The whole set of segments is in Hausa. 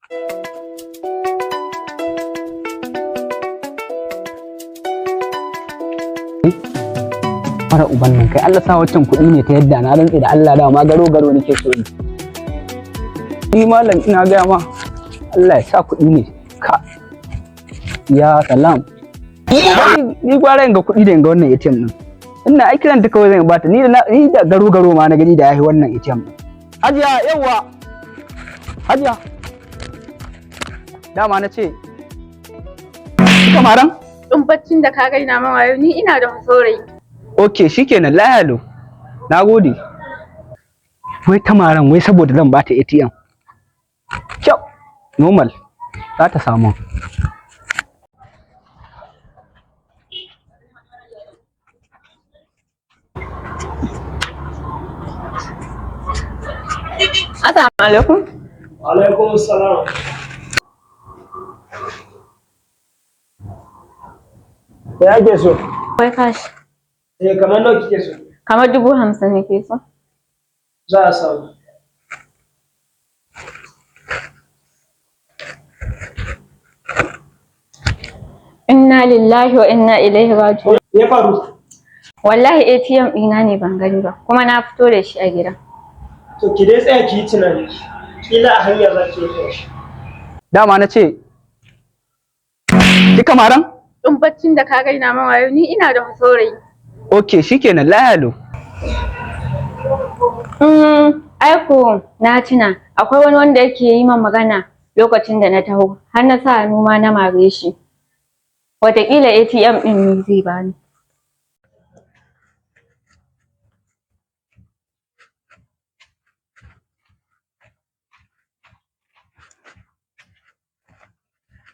Fara uban nan kai Allah sa waccan kuɗi ne ta yadda na rantse da Allah da ma garo garo nake so in. Ni malam ina ga ma Allah ya sa kuɗi ne ka. Ya salam. Ni gwara ga kuɗi da ga wannan ATM din. Ina ai kiran ta kawai zan bata ni da garo garo ma na gani da yayi wannan ATM din. Hajiya yawa. Hajiya. Dama na ce. Kamaran? Baccin da ka gaina mawayo ni ina da saurayi. Ok shikenan layalo. Nagode. Wai tamaran wai saboda zan bata ATM. Kyau. Normal. Za ta samu. Assalamu alaikum. Wa alaikum assalam. Ya ke so? Akwai kashi. Kamar nawa kike so? Kamar 50,000 nake so. Za a samu. Inna lillahi wa inna ilaihi raji'un. Me faru? Wallahi ATM ɗina ne ban gani ba, kuma na fito da shi a gida. To ki dai tsaya ki yi tunani. Kila a hanya za ki yi shi. Dama na ce. Ki kamaran? Baccin da ka gaina mawayo ni ina da saurayi. Ok shikenan layalo. Aiko na tuna akwai wani wanda yake yi min magana lokacin da na taho har na sa hannu ma na mare shi. Wataƙila ATM ɗin ne zai bani.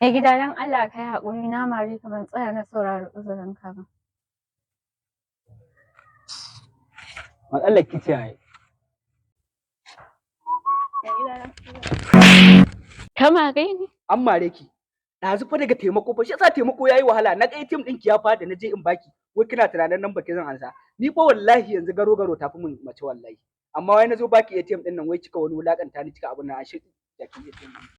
Mai gida don Allah kai haƙuri na mare ka ban tsaya na saurari uzurin ka ba. Matsalar kici yayi. Ka mare ni? An mare ki. Ɗazu fa daga taimako fa shi yasa taimako yayi wahala. Na ga ATM ɗinki ya fada na je in baki. Wai kina tunanin nan baki zan ansa. Ni fa wallahi yanzu garo garo tafi mun mace wallahi. Amma wai na zo baki ATM ɗin nan wai kika wani wulakanta ni kika abun nan ashe da kin ATM.